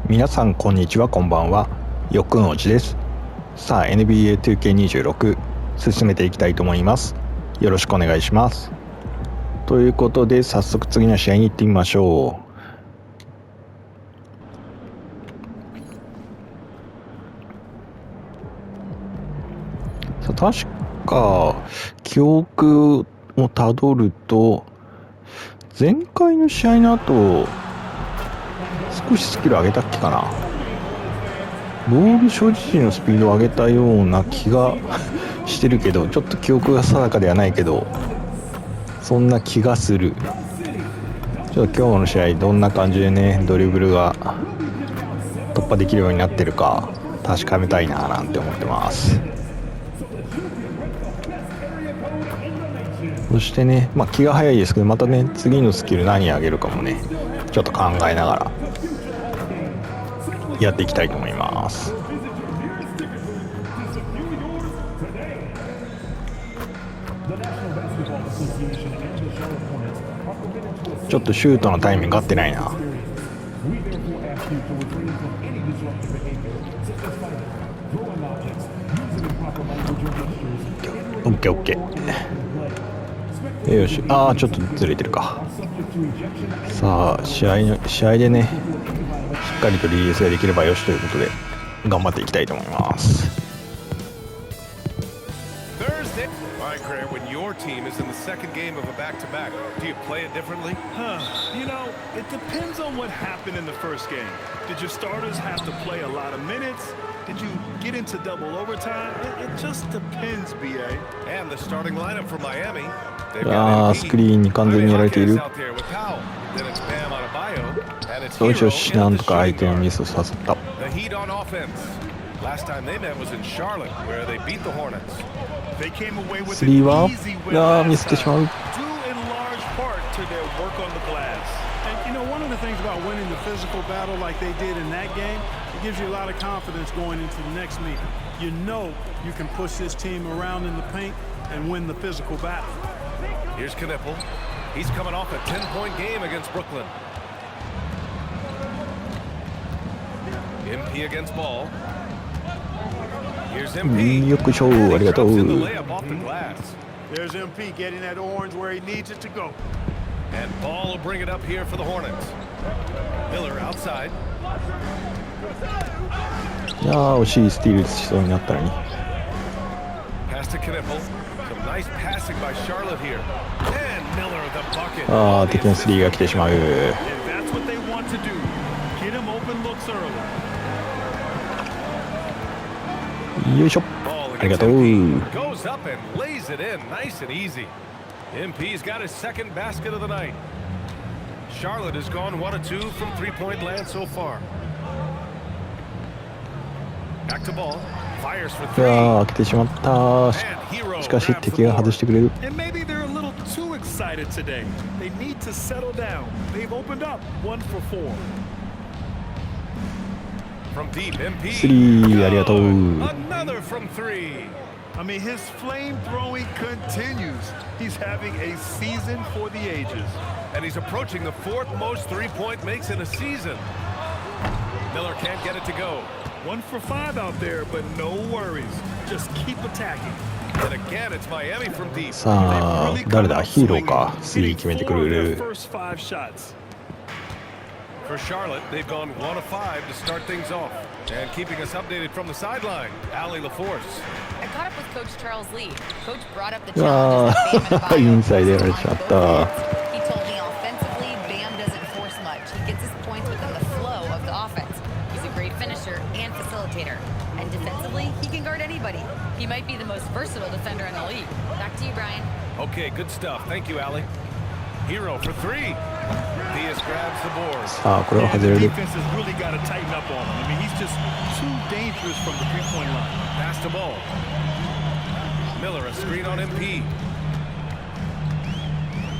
皆さんこんにちは、こんばんは。よっくんおじです。さあ NBA 2K26 進めていきたいと思います。よろしくお願いします。ということで早速次の試合に行ってみましょう。さあ確か記憶をたどると前回の試合の後少しスキル上げたっけかな。ボール所持のスピードを上げたような気がしてるけど、ちょっと記憶が定かではないけどそんな気がする。ちょっと今日の試合どんな感じでねドリブルが突破できるようになってるか確かめたいななんて思ってます。そしてね、気が早いですけど、またね次のスキル何上げるかもねちょっと考えながらやっていきたいと思います。ちょっとシュートのタイミング合ってないな。オッケーオッケー。よし、ちょっとずれてるか。さあ試合でねしっかりとリリースができればよしということで頑張っていきたいと思います。When your team is in the second game of a back-to-back, do you play it differently? You know, it depends on what happened in the first game. Did your starters have to play a lot of minutes? Did you get into double overtime? It just depends, BA. And the starting lineup for Miami. スクリーンに完全にやられている。よしよし、なんとか相手のミスを誘った。Last time they met was in Charlotte, where they beat the Hornets. They came away with スリーは an easy win. ミスってしまう。 Due in large part to their work on the glass. And you know, one of the things about winning the physical battle like they did in that game, it gives you a lot of confidence going into the next meeting. You know you can push this team around in the paint and win the physical battle. Here's Knipple. He's coming off a 10-point game against Brooklyn. MP against Ball. よくしょう、ありがとう。 There's MP getting that orange where he needs it to go. And Ball will bring it up here for the Hornets. Miller outside. 惜しいスティールしそうになったのに。 Pass to Knipple. Some nice passing by Charlotte here. And Miller the bucket. 敵のスリーが来てしまう。 And that's what they want to do. Get him open looks early. よいしょ、ありがとう。 Goes up and lays it in, nice and easy. MP's got his second basket of the night. Charlotte has gone 1 of 2 from three-point land so far. Back to Ball. Fires for three. 開けてしまった。しかし敵が外してくれる。 And maybe they're a little too excited today. They need to settle down. They've opened up 1 for 4. From deep, MP. スリー、ありがとう。 Another from 3. I mean, his flame throwing continues. He's having a season for the ages. And he's approaching the 4th most three-point makes in a season. Miller can't get it to go. 1 for 5 out there, but no worries. Just keep attacking. And again, it's Miami from deep. さあ誰だ、ヒーローか。スリー決めてくれる。 First 5 shots. For Charlotte, they've gone 1 of 5 to start things off. And keeping us updated from the sideline, Allie LaForce. I caught up with Coach Charles Lee. Coach brought up the challenges that Bam and Bio インサイドやられちゃった。 He told me offensively, Bam doesn't force much. He gets his points within the flow of the offense. He's a great finisher and facilitator. And defensively, he can guard anybody. He might be the most versatile defender in the league. Back to you, Brian. Okay, good stuff. Thank you, Allie. Hero for 3. Diaz grabs the board. さあこれは外れる。 Defense has really got to tighten up on him. I mean, he's just too dangerous from the three-point line. Pass the ball. Miller a screen on MP.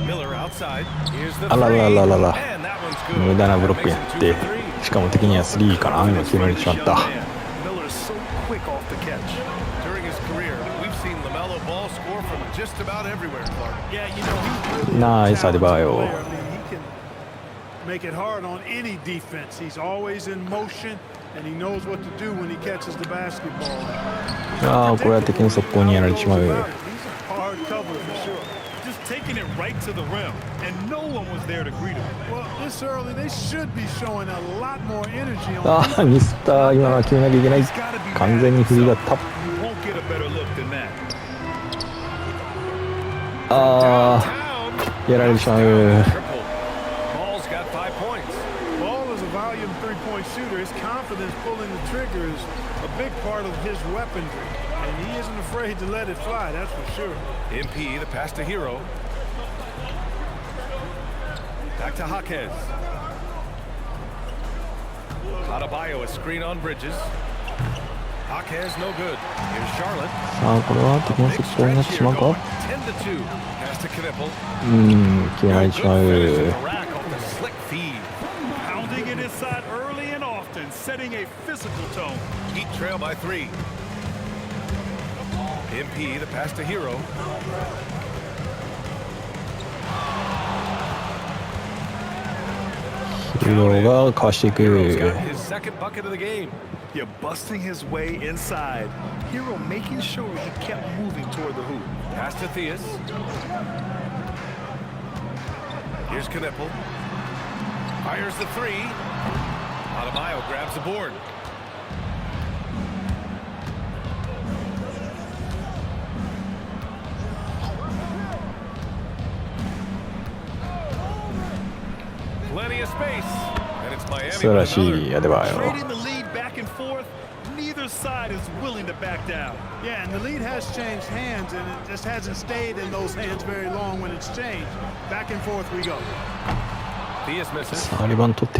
Miller outside. Here's the あららららら。 And that one's good. 無駄なブロックやって、しかも敵にはスリーかな。今決められてしまった。 Miller is so quick off the catch. During his career, we've seen LaMelo Ball score from just about everywhere, Clark. Yeah, you know, he's really ナイスアデバイオ。 I mean, he can make it hard on any defense. He's always in motion, and he knows what to do when he catches the basketball. ああ、これは敵の速攻にやられてしまう。He's a hard cover for sure. Just taking it right to the rim, and no one was there to greet him. Well, this early, they should be showing a lot more energy on ああ、ミスった。今のは決めなきゃいけない。完全に振りだった。You won't get a better look than that. ああ、やられてしまう。Ball's got 5 points. Ball is a volume three-point shooter. His confidence pulling the trigger is a big part of his weaponry, and he isn't afraid to let it fly, that's for sure. MP, the pass to Hero. Back to Jaquez. Adebayo, a screen on Bridges. Jaquez, no good. Here's Charlotte. さあ、これは敵の速攻になってしまうか。 10-2. Pass to Knippel. 決められてしまう。 Rack off the slick feed. Pounding it inside early and often, setting a physical tone. Heat trail by 3. MP, the pass to Hero. Hero がかわしてい Hero's く。 got his second bucket of the game. You're busting his way inside. Hero making sure he kept moving toward the hoop. Pass to Theus. Here's Knippel. Fires the 3. Adebayo grabs the board. Plenty of space. And it's Miami 素晴ら with し another. いアデバイオ。 Trading the lead back and forth, neither side is willing to back down. Yeah, and the lead has changed hands, and it just hasn't stayed in those hands very long when it's changed. Back and forth we go. Theus misses. さあ、リバウンド取って。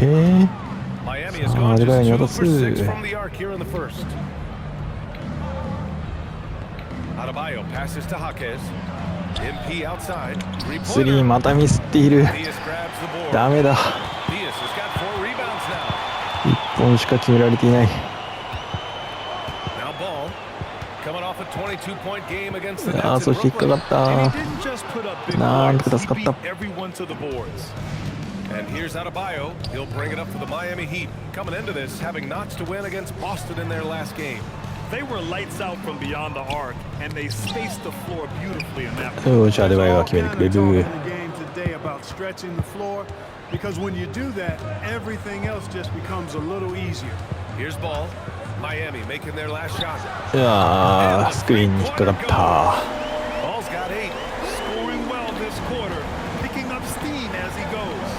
Miami has さあ、 gone アデバイオに just 2 渡 for す。 6 from the arc here in the first. Adebayo passes to Jaquez. MP outside. スリー Three-pointer. またミスっている。 Theus grabs the board. ダメだ。 Theus has got 4 rebounds now. 1本しか決められていない。 Now Ball coming off a 22-point game against the ああ、 Nets そ in して引っかか Brooklyn. った。 And he didn't just put up big なんと marks, か助 he かっ beat た。 everyone to the boards. And here's Adebayo. He'll bring it up for the Miami Heat. Coming into this, having knots to win against Boston in their last game. They were lights out from beyond the arc, and they spaced the floor beautifully in that one. よし、アデバイオが決めてくれ All kind る of。talk in the game today about stretching the floor, because when you do that, everything else just becomes a little easier. Here's Ball. Miami making their last shot. いやー、スクリーンに引っかかった。 Ball's got 8. Scoring well this quarter, picking up steam as he goes.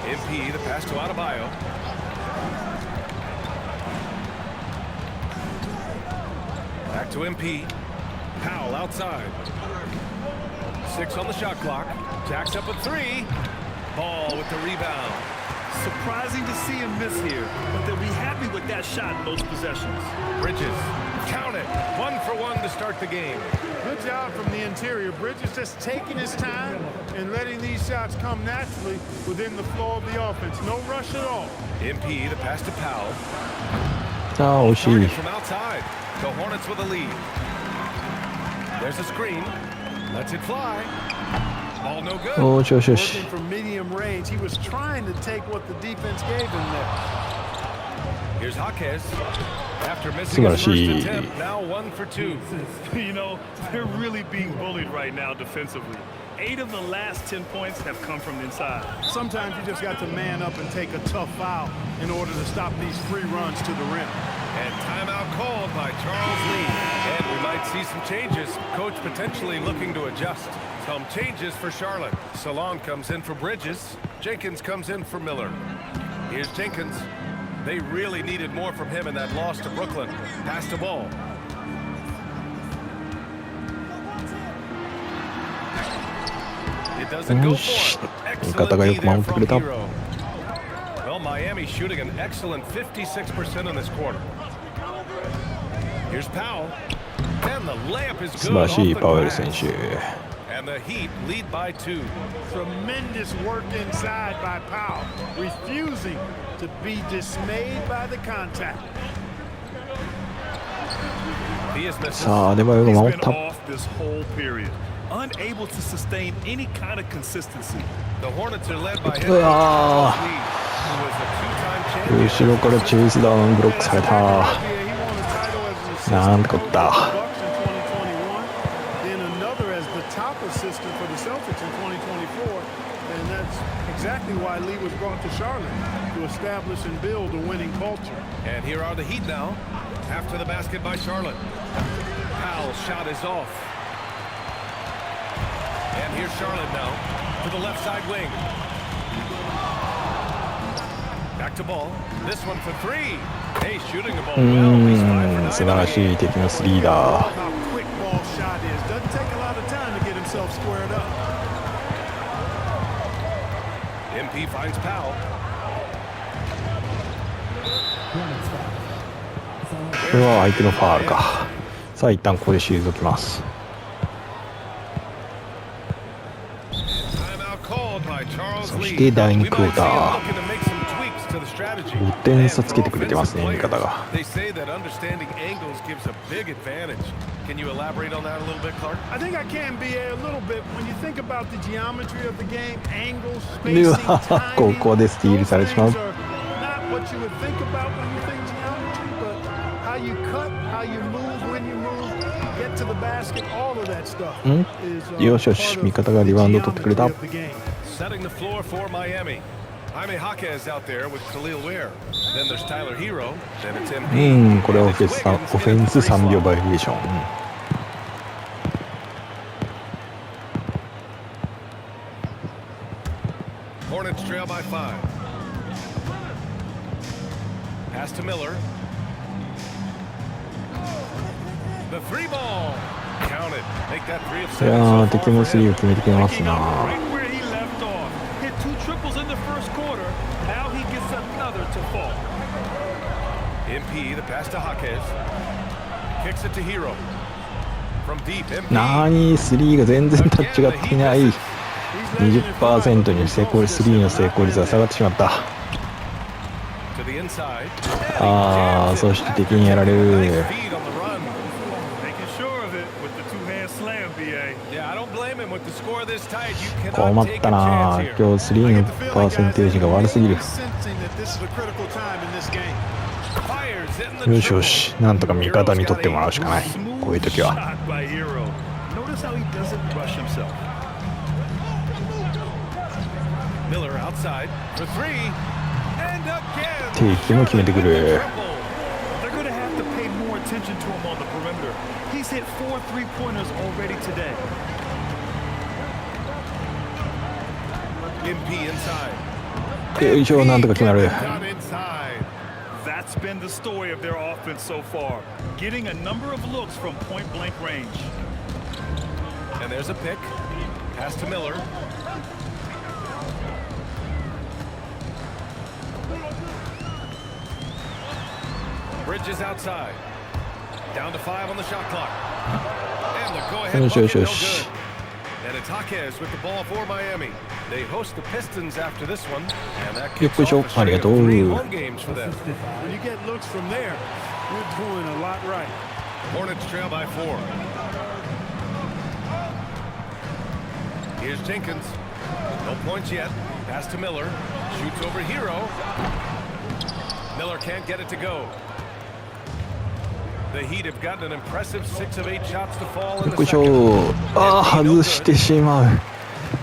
MP, the pass to Adebayo. Back to MP. Powell outside. 6 on the shot clock. Jacks up a 3. Ball with the rebound. Surprising to see him miss here, but they'll be happy with that shot in most possessions. Bridges. Count it. 1 for 1 to start the game. Good job from the interior. Bridges just taking his time and letting these shots come naturally within the flow of the offense. No rush at all. MP, the pass to Powell. ああ、惜し Target い。 from outside. The Hornets with a lead. There's a screen. Lets it fly. Ball no good. おーしよしよし。 Working from medium range. He was trying to take what the defense gave him there. Here's Jaquez. After missing his 素晴ら first しい。 attempt, now 1 for 2. You know, they're really being bullied right now defensively. 8 of the last 10 points have come from inside. Sometimes you just got to man up and take a tough foul in order to stop these free runs to the rim. And timeout called by Charles Lee. And we might see some changes. Coach potentially looking to adjust. Some changes for Charlotte. Salon comes in for Bridges. Jenkins comes in for Miller. Here's Jenkins. They really needed more from him in that loss to Brooklyn. Pass the ball. It doesn't go for it. Excellent D there from Hero. Well, Miami shooting an excellent 56% in this quarter. Here's Powell. And the layup is 素 good 晴ら off しい the パウエル glass. 選手。 And the Heat lead by 2. Tremendous work inside by Powell, refusing to be dismayed by the contact. He is missing. さあ、アデバイオが He's 守っ been た。 off this whole period. unable to sustain any kind of consistency. The Hornets are led by head う coach わ Charles Lee, who was a two-time ー champion. 後ろからチェイスダウンブロックされた。 He won a title as an assistant なんてこった for the Bucks in 2021, then another as the top assistant for the Celtics in 2024, and that's exactly why Lee was brought to Charlotte, to establish and build a winning culture. And here are the Heat now, after the basket by Charlotte. Powell's shot is off. And here's Charlotte now, to the left side wing. Back to ball. This one for three. Hey, shooting the ball う well. He's 5 for ーん、素 9 晴らしい敵のスリーだ。 How quick ball shot is. Doesn't take a lot of time to get himself squared up. MP finds Powell. これは相手のファールか。さあ一旦ここで退きます。 Timeout called by Charles そ Lee. して第2クォータ We ー might see him looking to make some tweaks to the strategy. 5点差つけてくれてますね、味方が。 They say that understanding angles gives a big advantage. Can you elaborate on that a little bit, Clark? I think I can be a little bit when you think about the geometry of the game, angles, う spacing, わ timing. ここでスティールされてしまう。 Those things are not what you would think about when you think geometry, but how you cut, how you move, when you move, get to the basket, all of that stuff ん is よしよし、味方がリバウンド取ってくれた。 geometry of the game. Setting the floor for Miami. Jaime Jaquez out there with Khalil Ware. Then there's Tyler Hero. Then it's う MP. ん、これはオフェンス3秒バリエーション。うん Hornets trail by 5. Pass to Miller. The three ball. Count it. Make that 3 of い 7 や so ー、敵 far も for スリー him. を決めてきます Picking up な。 right where he left off. Hit 2 triples in the first quarter. Now he gets another to fall. MP, the pass to Jaquez. Kicks it to Hero. From deep, MP. なーに、スリーが全然タッチが合っていない。20% にスリーの成功率が下がってしまった。 To the inside. あー、そして敵にやられる。 Nice feed on the run. Making sure of it with the 2-hand slam, BA. Yeah, I don't blame him with the score this tight. You 困 cannot っ take た a な chance ー。 here. 今日スリーのパーセンテージが悪すぎる。 Sensing that this is a critical time in this game. Fires in the よしよし、なんとか味方に取ってもらうしかない。こういう時は。 Shot by Hero. Notice how he doesn't rush himself. Miller outside for 3. And again. 敵も決めてくる。 They're going to have to pay more attention to him on the perimeter. He's hit 4 3-pointers already today. MP inside. よいしょ、なんとか決まる。 Down inside. That's been the story of their offense so far. Getting a number of looks from point-blank range. And there's a pick. Pass to Miller. Bridges outside. Down to 5 on the shot clock. And the go-ahead Yes, bucket, yes, no yes. good. And it's Jaquez with the ball for Miami. They host the Pistons after this one, and that kicks off a string of 3 home games for them. When you get looks from there, you're doing a lot right. Hornets trail by 4. Here's Jenkins. No points yet. Pass to Miller. Shoots over Hero. Miller can't get it to go. The Heat have gotten an impressive 6 of 8 shots to fall in よ the いしょ second. あー、外してしまう。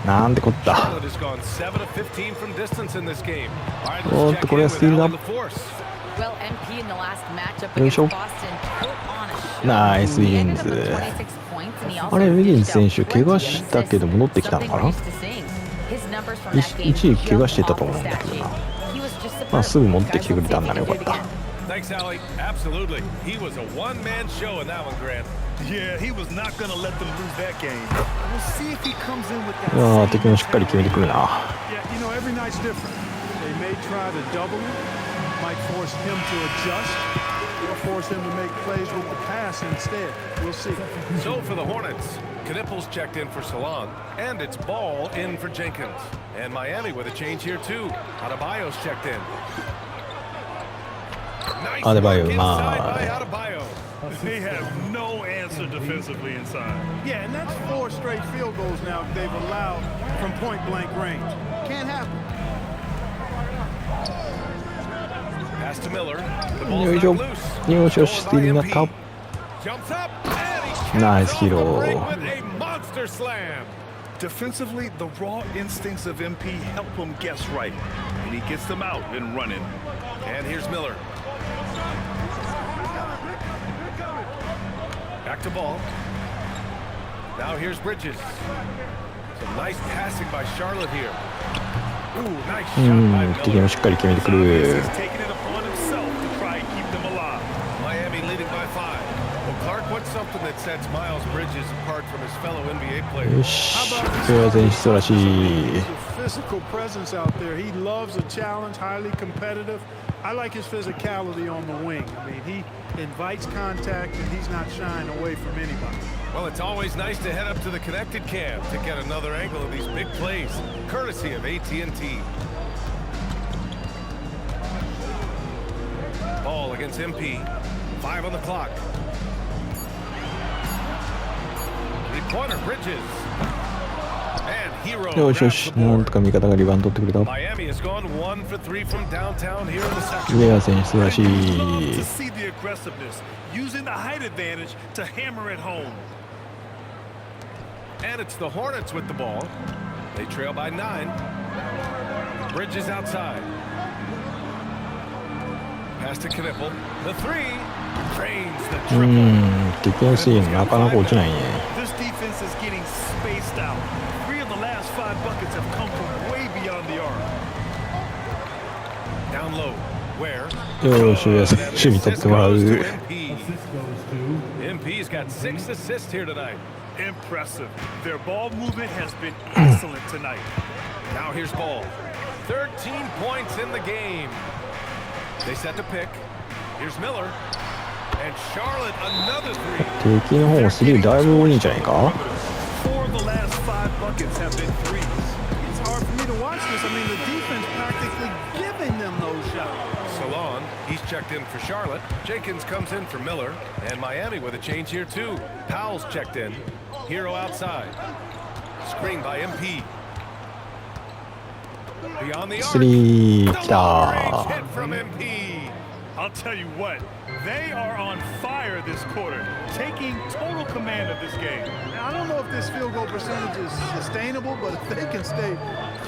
なんてこった。 Charlotte has gone 7 of 15 from distance in this game. All right, お let's っと、 check これ in はス with ティールだ Alan。LaForce. Well, MP in the last matchup よい against しょ。 Boston put on a show. ナイスウィギン He ended up ズ。 with 26 points, and he also あれ、ウィギンズ dished 選 out 手、怪我 20したけど戻ってきたのか something な we're used to seeing. His numbers from that game 一時怪我してた jump と off 思うんだ the けど stat な。 sheet. He was just まあ、 superb. すぐ持ってきてくれ Guys, た we'll ん see なら if よ he か can っ do it た。 again. Thanks, Allie. Absolutely. He was a one-man show in that one, Grant. Yeah, he was not going to let them lose that game. We'll see if he comes in with that いやー、 same 敵もしっかり決めてくるな。 Yeah, you know, every night's different. They may try to double him, might force him to adjust, or force him to make plays with the pass instead. We'll see. So for the Hornets, Knipples checked in for Salon, and it's Ball in for Jenkins. And Miami with a change here too. Adebayo's checked in. Nice Adebayo, work inside byまあ、 Adebayo. They have no answer defensively inside. Yeah, and that's 4 straight field goals now they've allowed from point-blank range. Can't happen. Pass to Miller. The よ ball's いしょ not loose. よしよしスティールになった Jumps up and he ナイスヒー catches ロ the break ー with a monster slam. Defensively, the raw instincts of MP help him guess right, and he gets them out and running. And here's Miller. Back to ball. Now here's Bridges. Some nice passing by Charlotte here. Ooh, nice shot う by ん敵も Miller. しっかり決めてくる He's taking it upon himself to try and keep them alive. Miami leading by 5. Well, Clark, what's something that sets Miles Bridges apart from his fellow NBA よ players? しこれは前室らしい He's a physical presence out there. He loves a challenge, highly competitive. I like his physicality on the wing. I mean, he invites contact and he's not shying away from anybody. Well, it's always nice to head up to the connected cam to get another angle of these big plays, courtesy of AT&T. Ball against MP. 5 on the clock. Three-pointer Bridges. And Hero よしよ grabs し the なん board. とか味方がリバウンド取ってくれた Miami has gone 1 for 3 from downtown here in the second. レア選出らし Love い to see the aggressiveness, using the height advantage to hammer it home. And it's the Hornets with the ball. They trail by 9. Bridges outside. Pass to Knipple. The 3. Drains the う triple. んディフェンスいいのなかなか落ちないね This defense is getting spaced out. 3 of the last 5 buckets have come from way beyond the arc. Down low. Where? よし上選手に取ってもらう MP's got 6 assists here tonight. Impressive. Their ball movement has been excellent tonight. Now here's Ball. 13 points in the game. They set the pick. Here's Miller. And Charlotte another 3. 敵の方も3だいぶ多いんじゃないか 4 of the last 5 buckets have been threes. It's hard for me to watch this. I mean, the defense practically giving them those shots. Salon, he's checked in for Charlotte. Jenkins comes in for Miller. And Miami with a change here too. Powell's checked in. Hero outside. Screen by MP. Beyond the arc. 3 来 Double た range hit from MP. I'll tell you what, they are on fire this quarter, taking total command of this game. Now, I don't know if this field goal percentage is sustainable, but if they can stay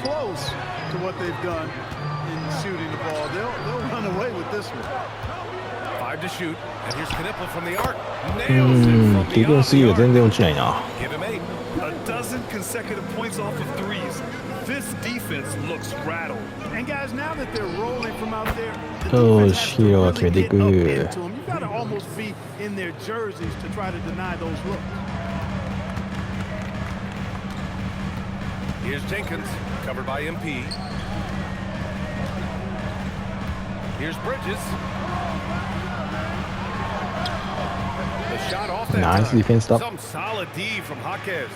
close to what they've done in shooting the ball, they'll run away with this one. 5 to shoot. And here's Knipple from the arc. う Nails it ん from ディフェン beyond ス 3 は the 全 arc. 然落ちないな Give him 8. A dozen consecutive points off of threes. This defense looks rattled. And guys, now that they're rolling from out there, the よ defense し has ヒー to ローが really 決めてい get く up into them. You got to almost be in their jerseys to try to deny those looks. Here's Jenkins, covered by MP. Here's Bridges. The shot off that Nice time. defense stop. Some solid D from Jaquez.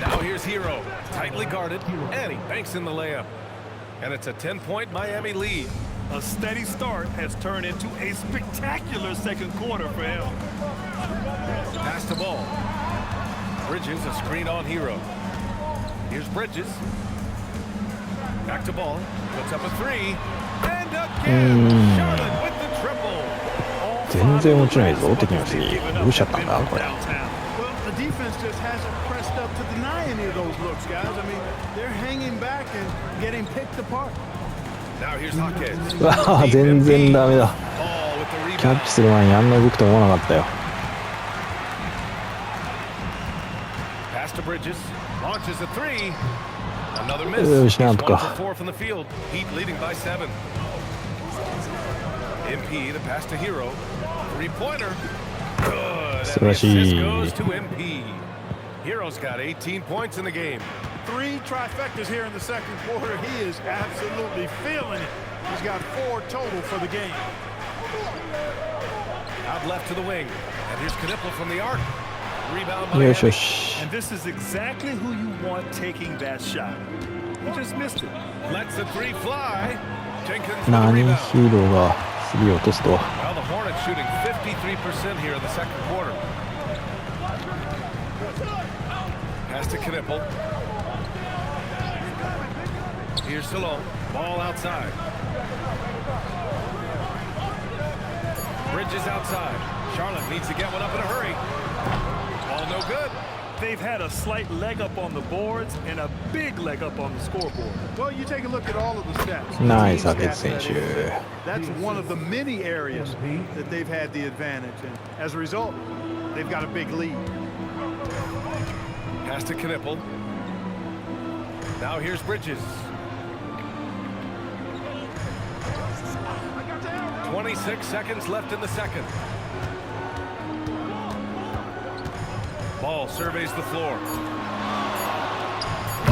Now here's Hero, tightly guarded, and he banks in the layup. And it's a 10-point Miami lead. A steady start has turned into a spectacular second quarter for him. Pass the ball. Bridges, a screen on Hero. Here's Bridges. Back to ball. Puts up a 3. And again, Charlotte with the triple. 全然落ちないぞ敵の3どうしちゃったんだこれ Well, the defense just hasn't pressed up to deny any of those looks, guys. I mean, they're hanging back and getting picked apart. Now here's Jaquez. うわー全然ダメだ Ball with the キャ rebound. ッチする前にあんな動くと思わなかったよ Pass to Bridges. Launches a 3. Another miss. He's He's 1 not go. for 4 from the field. Heat leading by 7. MP, the pass to Hero. 3-pointer. Good. And the assist 素晴らしい goes to MP. Hero's got 18 points in the game. 3 trifectas here in the second quarter. He is absolutely feeling it. He's got 4 total for the game. Out left to the wing. And here's Knipple from the arc. Rebound by よしよ Miami. し And this is exactly who you want taking that shot. He just missed it. Lets the 3 fly. Jenkins with the 何 rebound. ヒーローがスリー落とすと。 Well, the Hornets shooting 53% here in the second quarter. Pass to Knipple. Here's Salone. Ball outside. Bridges outside. Charlotte needs to get one up in a hurry. Ball no good. They've had a slight leg up on the boards and a big leg up on the scoreboard. Well, you take a look at all of the stats. Nice, Team Akets stats, that選手。 is. That's one of the many areas that they've had the advantage. And as a result, they've got a big lead. Pass to Knipple. Now here's Bridges. 26 seconds left in the second. Ball surveys the floor.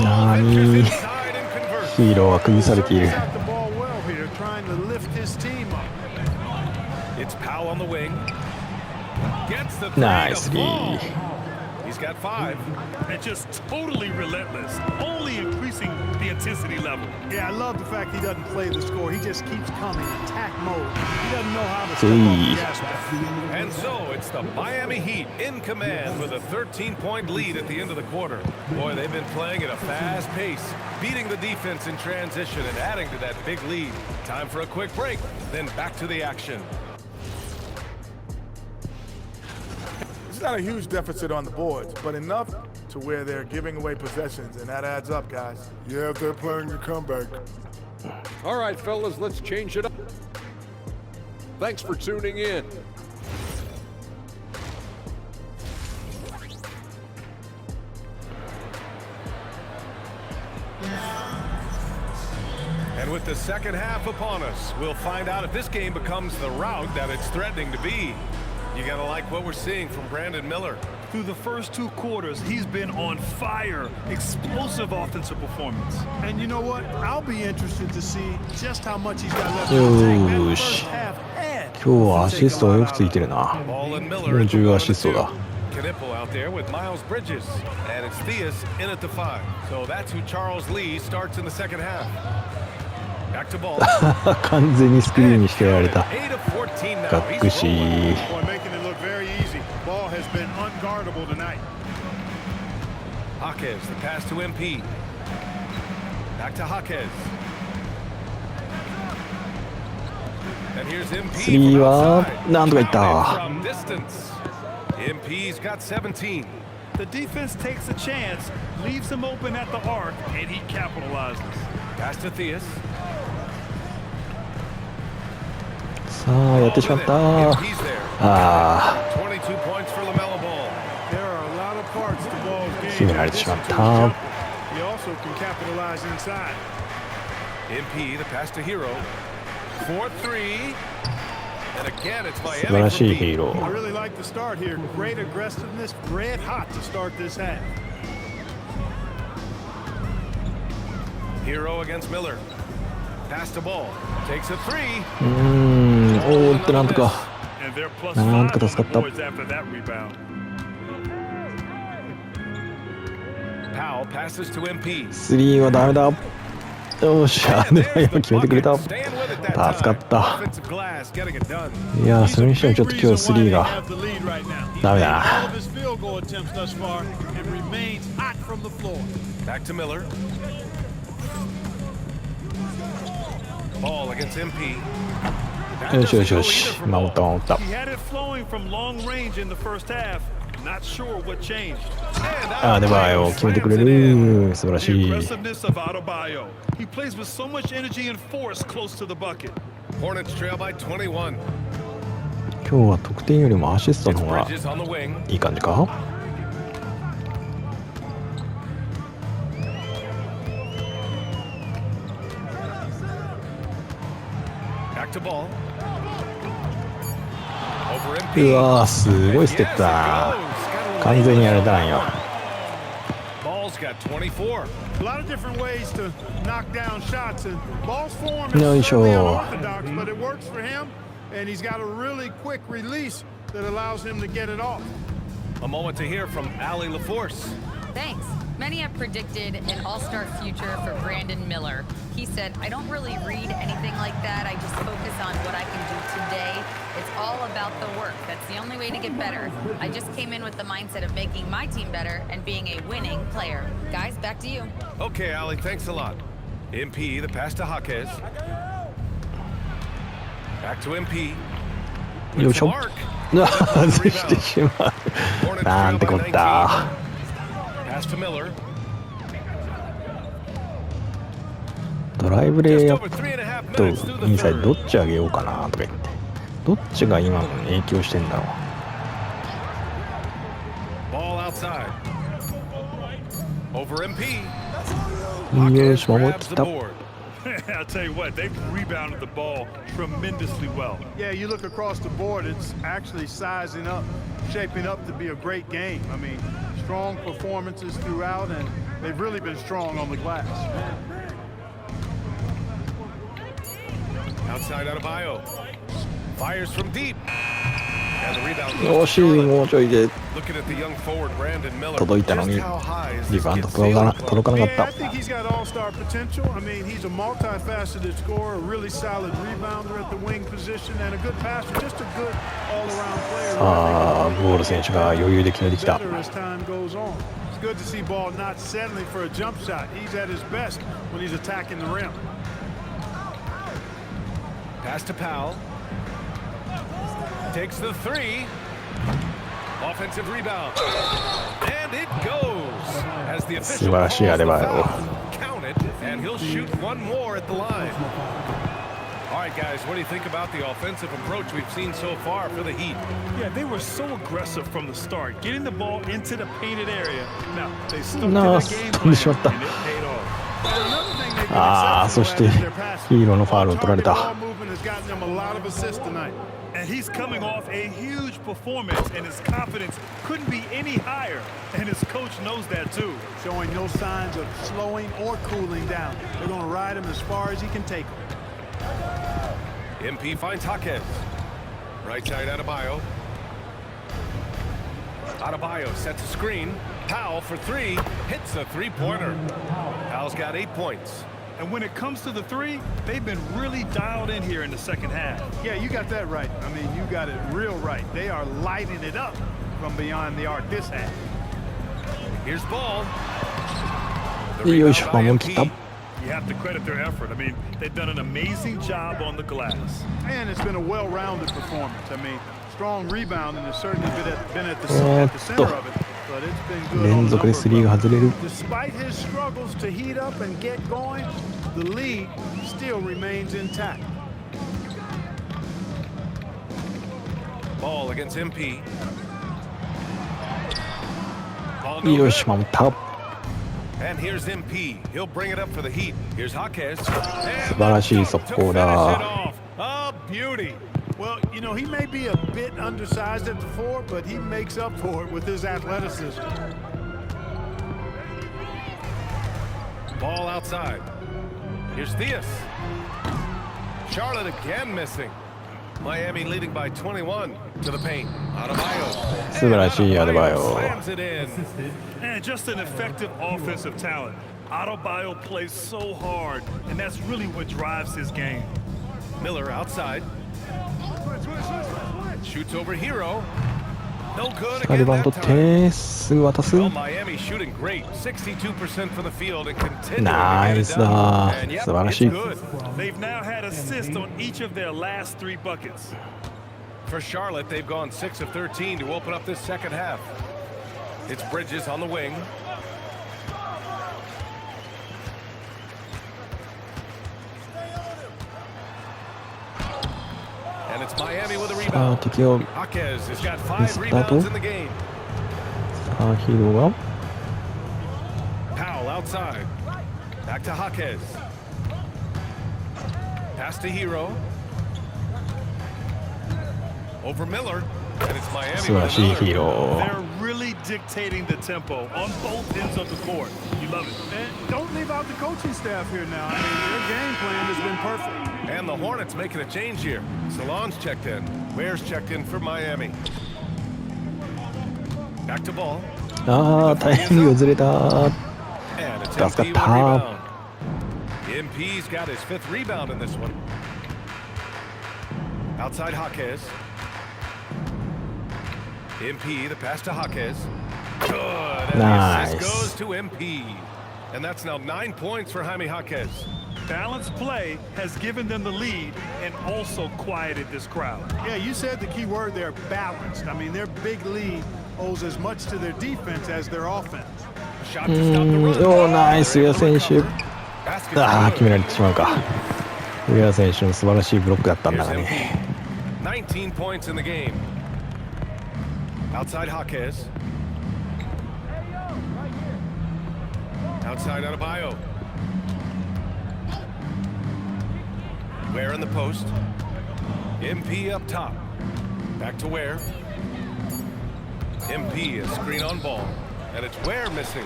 なーに Inside and converts. ヒーローは崩されている。 Shot the ball well here, trying to lift his team up. It's Powell on the wing. Gets the three Nice to fall. three. He's got 5. And just totally relentless, only increasing the intensity level. Yeah, I love the fact he doesn't play the score. He just keeps coming, attack mode. He doesn't know how to step Gee. on the gas pedal. And so it's the Miami Heat in command with a 13-point lead at the end of the quarter. Boy, they've been playing at a fast pace, beating the defense in transition and adding to that big lead. Time for a quick break, then back to the action. It's not a huge deficit on the boards, but enough to where they're giving away possessions, and that adds up, guys. Yeah, if they're playing your comeback. All right, fellas, let's change it up. Thanks for tuning in. And with the second half upon us, we'll find out if this game becomes the rout that it's threatening to be. You gotta like what we're seeing from Brandon Miller. Through the first 2 quarters, he's been on fire. Explosive offensive performance. And you know what? I'll be interested to see just how much he's got left in the tank. That first half had 今日はアシストがよくついてるな。 Ball and Miller at the 40 1 ア and シスト 2. だ。 Knipple out there with Miles Bridges. And it's Theus in at the 5. So that's who Charles Lee starts in the second half. Back to Ball. 完全にスクリーンにしてやられた。 8 of 14 now. がっ He's くし rolling. Boy, making it look very easy. Ball has been unguardable tonight. Jaquez, the pass to MP. Back to Jaquez. And here's MP スリー from は outside. なんとかいった From distance. MP's got 17. The defense takes a chance, leaves him open at the arc, and he capitalizes. Pass to Theus. さあやってしまった MP's there. あ 22 points for LaMelo Ball. There are a lot of parts to Ball's game. 決められてしまった He also can capitalize inside. MP, the pass to Hero. 4-3. And again, it's 素晴 Miami ら from しいヒ deep. ーロ I ー really like the start here. Great aggressiveness, red hot to start this half. Hero against Miller. Pass to Ball. Takes a 3. おーっとなんとか And they're plus なん 5と on か助 the かっ boards after that rebound. Powell passes to MP. たスリーはダメだよっしゃでも今決めてくれた Staying with it that 助か time. った Offensive glass, getting it done. いやそれにしてもちょっと今日スリーが Have the lead right now. ダメだ All な of his field goal attempts thus far and remains hot from the floor. Back to Miller. Ball against MP. That よしよ doesn't しよ go し either for 守 Ball. った守った He had it flowing from long range in the first half. Not sure what changed. And あーでバイオ決めてくれ slams it in. る素晴ら The しい aggressiveness of Adebayo. He plays with so much energy and force close to the bucket. Hornets trail by 21. 今日は得点よりもアシストの It's 方が Bridges on the wing. いい感じか Back to Ball. Over う MP. わーすごいステップだな完全にやられたんよ Ball's got 24. A lot of different ways to knock down shots, and Ball's form No, is sure. certainly unorthodox, but it works for him, and he's got a really quick release that allows him to get it off. A moment to hear from Allie LaForce. Thanks. Many have predicted an all-star future for Brandon Miller. he said, I don't really read anything like that. I just focus on what I can do today. It's all about the work. That's the only way to get better. I just came in with the mindset of making my team better and being a winning player. Guys, back to you. Okay, Ali, thanks a lot. MP, the pass to Jaquez. Back to MP. よいしょ。 Mark. 外してしまう。 Hornets なん trail て by こった。 19. Pass to Miller. ドライブレイ Just ア over 3.5 ップ minutes と through イン the サイド third. どっち上げようかなとか言って。どっちが今の影響してんだろ Ball outside. Over MP. う。よし、 Jaquez 守っ grabs て the た。 board. I'll tell you what, they've rebounded the ball tremendously well. Yeah, you look across the board, it's actually sizing up, shaping up to be a great game. I mean, strong performances throughout, and they've really been strong on the glass. Outside Adebayo. Fires from deep. And the rebound 惜 goes し to い、 Charlotte. もうちょいで Looking at the young forward Brandon Miller. 届いたの Just に how high is リ this バウンド kid 届かな sailing 届かな Yeah, か I っ think he's got all-star potential. I mean, he's a multifaceted scorer, a really solid rebounder at the wing position, and a good passer, just a good all-around player. た。ああ、ボール選手が余裕で決めてきた。 Better as time goes on. It's good to see Ball not settling for a jump shot. He's at his best when he's attacking the rim. Pass to Powell. Takes the three. Offensive rebound. And it goes. As the 素 official 晴らしい calls ア the デバイオ。 foul. Count it, and he'll shoot one more at the line. All right, guys, what do you think about the offensive approach we've seen so far for the Heat? Yeah, they were so aggressive from the start, getting the ball into the painted area. Now, they stuck to なあ、 their game 飛んでしまっ plan, た。 and it paid off. Another thing they've been ああ、そ exceptional して at is their passing. ヒーローのファウルを取られ Target た。 ball movement has gotten them a lot of assists tonight. And he's coming off a huge performance, and his confidence couldn't be any higher. And his coach knows that, too. Showing no signs of slowing or cooling down. They're going to ride him as far as he can take him. MP finds Jaquez. Right side Adebayo. Adebayo sets a screen. Powell for three. Hits a three-pointer. Powell's got 8 points. And when it comes to the three, they've been really dialed in here in the second half. Yeah, you got that right. I mean, you got it real right. They are lighting it up from beyond the arc this half. Here's Ball. The よいしょ、 rebound by 守りきった。 MP. You have to credit their effort. I mean, they've done an amazing job on the glass. And it's been a well-rounded performance. I mean, strong rebounding has certainly been at the center of it, but it's been good 連 on a 続 number で of スリーが levels. 外れる。 Despite his struggles to heat up and get going, the lead still remains intact. Ball against MP. Ball no よし、 good. 守った。 And here's MP. He'll bring it up for the Heat. Here's Jaquez. 素晴らしい速攻だ。 A beauty. Well, you know, he may be a bit undersized at the four, but he makes up for it with his athleticism. Ball outside. Here's Theus. Charlotte again missing. Miami leading by 21 to the paint. Adebayo. 素晴らしいアデバイ Adebayo オ。 slams it in. And just an effective offensive talent. Adebayo plays so hard, and that's really what drives his game. Miller outside. Shoots over Hero. No good リ again バウンド that 取っ time. て、すぐ渡す。 Well, Miami shooting great. 62% from the field and continuing ナ to イ get ス it だ done. And。yep, 素晴ら it's しい。 good. They've now had assists on each of their last 3 buckets. For Charlotte, they've gone 6 of 13 to open up this second half. It's Bridges on the wing. And it's Miami with a さあ、 rebound. 敵を、 Jaquez has got 5 Missed that rebounds one. in the game. さあ、ヒーローが。 Powell outside. Back to Jaquez. Pass to Hero. Over Miller. And it's Miami 素晴ら with しい another. ヒーロー。 They're really dictating the tempo on both ends of the court. You love it. And don't leave out the coaching staff here now. I mean, their game plan has been perfect. And the Hornets making a change here. Salon's checked in. Ware's checked in for Miami. Back to Ball. ああ、タイミングがずれた。 And it's That's empty the with a top. rebound. MP's got his 5th rebound in this one. Outside Jaquez. MP, the pass to Jaquez. Good. And Nice. the assist goes to MP. And that's now 9 points for Jaime Jaquez. Balanced play has given them the lead and also quieted this crowd. Yeah, you said the key word there, balanced. I mean, their big lead owes as much to their defense as their offense. A shot to stop the run. おー、ナイス、上田選手。 Basket ああ、 good. 決められてしまうか。上田選手の素晴らしいブロックだったんだ Here's がね。 MP. 19 points in the game. Outside Jaquez. Outside Adebayo. Ware in the post. MP up top. Back to Ware. MP is screen on ball. And it's Ware missing.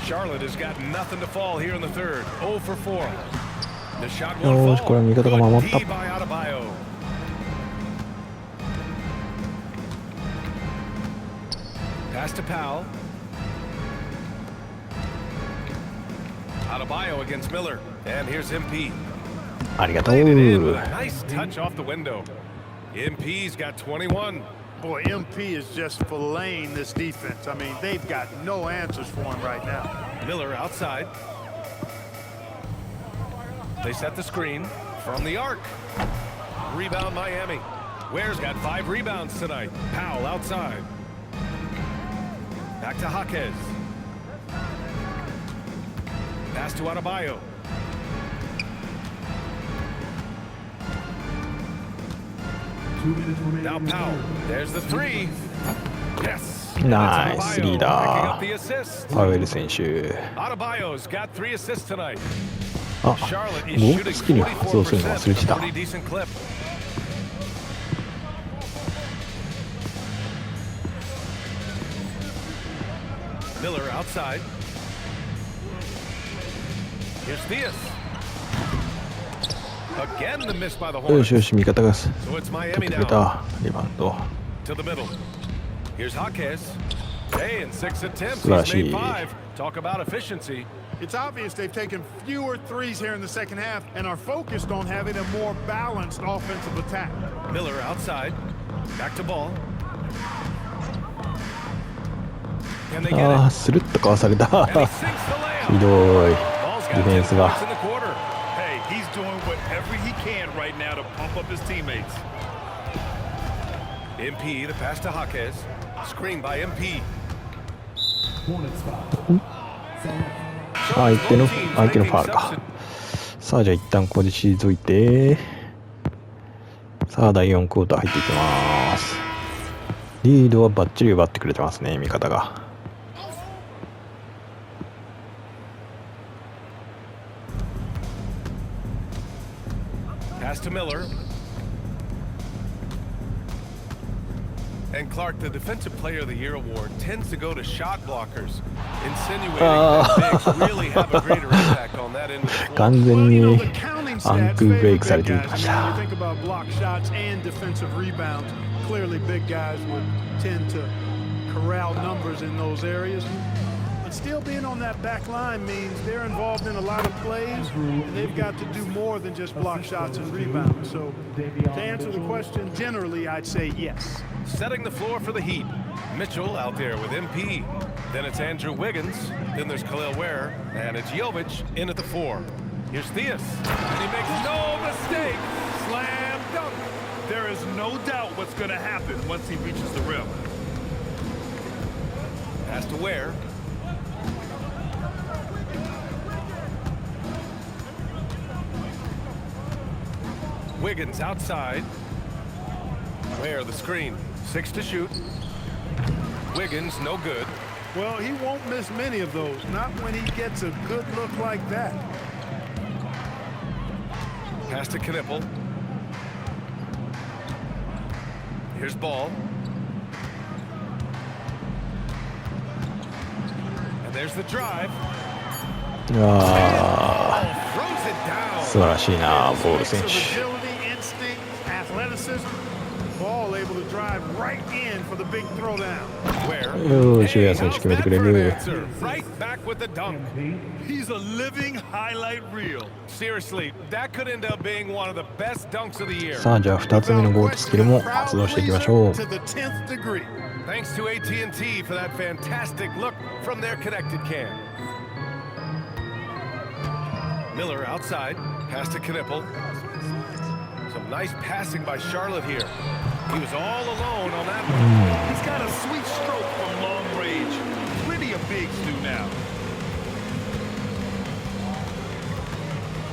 Charlotte has got nothing to fall here in the third. 0 for 4. The shot よ won't ーし、これ fall. は味方が守っ Good た D。by Adebayo. Pass to Powell. Adebayo against Miller. And here's MP. ありがとう。 Laid it in with a nice touch off the window. MP's got 21. Boy, MP is just filleting this defense. I mean, they've got no answers for him right now. Miller outside. They set the screen from the arc. Rebound Miami. Ware's got 5 rebounds tonight. Powell outside. Back to Jaquez. Pass to Adebayo. Now Powell. There's the 3. Yes. Nice, That's Adebayo leader. picking up the assist. パウエル選手。 Adebayo's got 3 assists tonight. あ、 Charlotte is ゴー shooting ル付きに発動するの 44% 忘れて a た。 pretty decent clip. Miller outside. Here's Theus. Again the miss by the よ Hornets. しよし、味方が So it's Miami くれ now た。リバウンド。 to the middle. Here's Jaquez. Hey, in 6 attempts, he's Flashy. made 5. Talk about efficiency. It's obvious they've taken fewer threes here in the second half and are focused on having a more balanced offensive attack. Miller outside. Back to ball. Can they get あ it? あ、スルッとかわされた。 And he sinks the ひ layup. どい。 Ball's デ got ィフェン 10 points スが。 in the quarter. Hey, he's doing whatever he can right now to pump up his teammates. MP, the pass to Jaquez. Screen by MP. 相手のファウルか。さあ、じゃあ一旦ここで退いて、さあ、第4クォーター入っていきます。リードはバッチリ奪ってくれてますね、味方が。Pass to Miller. And Clark, the Defensive Player of the Year award tends to go to shot blockers, insinuating that bigs really have a greater impact on that end of the floor. 完全 Well, に you know, the counting アン stats クブレ favor イクされ big てい guys. き I まし mean, た。 when you think about block shots and defensive rebounds, clearly big guys would tend to corral numbers in those areas. But still being on that back line means they're involved in a lot of plays, and they've got to do more than just block shots and rebounds. So to answer the question, generally, I'd say yes. Setting the floor for the Heat. Mitchell out there with MP. Then it's Andrew Wiggins. Then there's Khalil Ware. And it's Jovic in at the 4. Here's Theus. And he makes no mistake. Slam dunk. There is no doubt what's going to happen once he reaches the rim. Pass to Ware. Wiggins outside. Ware the screen. 6 to shoot. Wiggins no good. Well, he won't miss many of those, not when he gets a good look like that. Pass to Knipple. Here's Ball. And there's the drive. あ Throws it あ、 down. 素晴らしいな、ボール選 Mix of 手。 agility, instinct, athleticism, all able to drive dive right in for the big throwdown. Where? よーし、ウェア選手決めてくれる。 Right back with the dunk. He's a living highlight reel. Seriously, that could end up being one of the best dunks of the year. さあ、じゃあ2つ目のゴートスキルも発動していきましょう。 To the 10th degree. Thanks to AT&T for that fantastic look from their connected cam. Miller outside, pass to Knippel. Some nice passing by Charlotte here. He was all alone on that one. He's got a sweet stroke from long range. Plenty of bigs do now.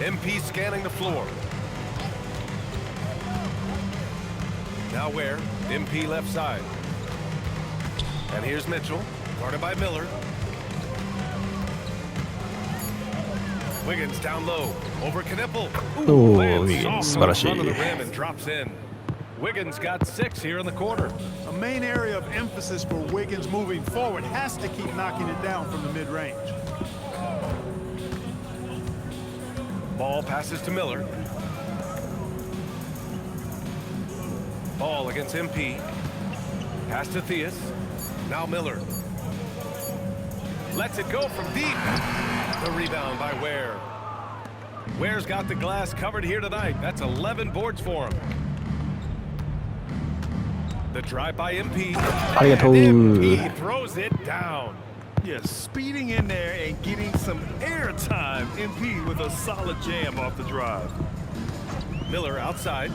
MP scanning the floor. Now where? MP left side. And here's Mitchell, guarded by Miller. Wiggins down low, over Knippel. Oh, lands Wiggins, soft on the front of the素晴らしい。 rim and drops in. Wiggins got 6 here in the quarter. A main area of emphasis for Wiggins moving forward has to keep knocking it down from the mid-range. Ball passes to Miller. Ball against MP. Pass to Theus. Now Miller. Lets it go from deep. The rebound by Ware. Ware's got the glass covered here tonight. That's 11 boards for him. The drive by MP. ありがとう。 MP throws it down. Yeah, speeding in there and getting some air time. MP with a solid jam off the drive. Miller outside.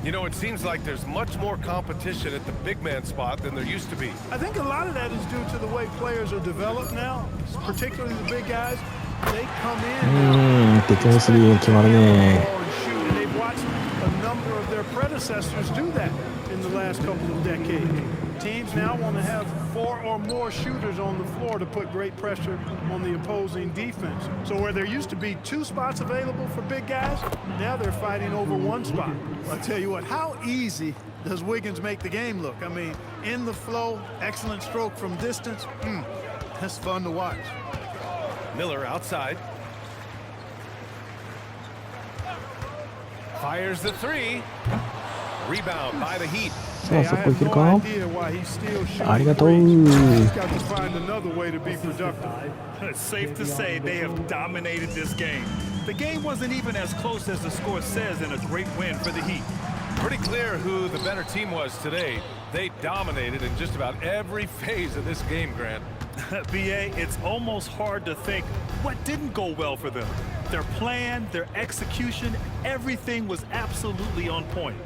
You know, it seems like there's much more competition at the big man spot than there used to be. I think a lot of that is due to the way players are developed now, particularly the big guys. They come in 敵のスリー決まるね。 and shoot, and they've watched a number of their predecessors do that in the last couple of decades. Teams now want to have 4 or more shooters on the floor to put great pressure on the opposing defense. So where there used to be 2 spots available for big guys, now they're fighting over 1 spot. I'll tell you what, how easy does Wiggins make the game look? I mean, in the flow, excellent stroke from distance. That's fun to watch. Miller outside. Fires the 3. Rebound by the Heat. さあ、そこいける no か。 idea why he's still shooting ありがとう。 He's got to find another way to be productive. It's safe to say they have dominated this game. The game wasn't even as close as the score says in a great win for the Heat. Pretty clear who the better team was today. They dominated in just about every phase of this game, Grant. BA, it's almost hard to think what didn't go well for them. Their plan, their execution, everything was absolutely on point.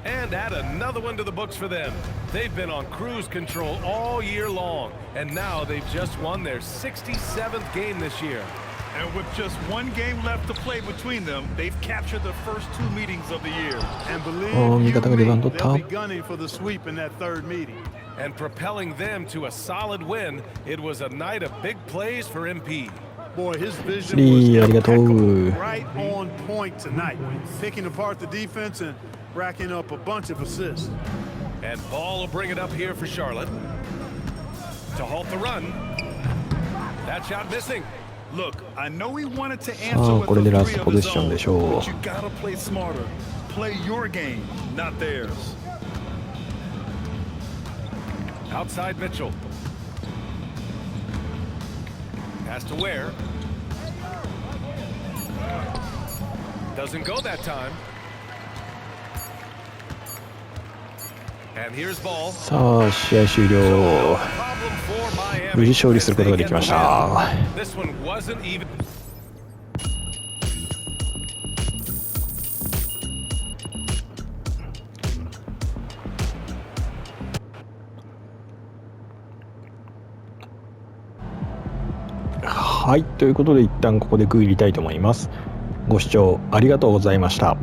And add another one to the books for them. They've been on cruise control all year long, and now they've just won their 67th game this year. And with just 1 game left to play between them, they've captured the first 2 meetings of the year. And believe Oh, you 味方がリバウン me, ド取った。 they'll be gunning for the sweep in that third meeting. And propelling them to a solid win, it was a night of big plays for MP. Boy, his ス vision リー、あ was りがとう。 right on point tonight. Picking apart the defense and racking up a bunch of assists. And Ball will bring it up here for Charlotte. To halt the run. That shot missing. Look, I know he wanted to さ answer あ、 with これで a ラス 3 ト of ポゼッ his ション own, でしょう。 but you gotta play smarter. Play your game, not theirs. Outside Mitchell. Pass to Ware. Doesn't go that time. And here's Ball. さあ、試合終了。 Problem for Miami. 無事勝利することができました。 This one wasn't even. はい、ということで一旦ここで区切りたいと思います。ご視聴ありがとうございました。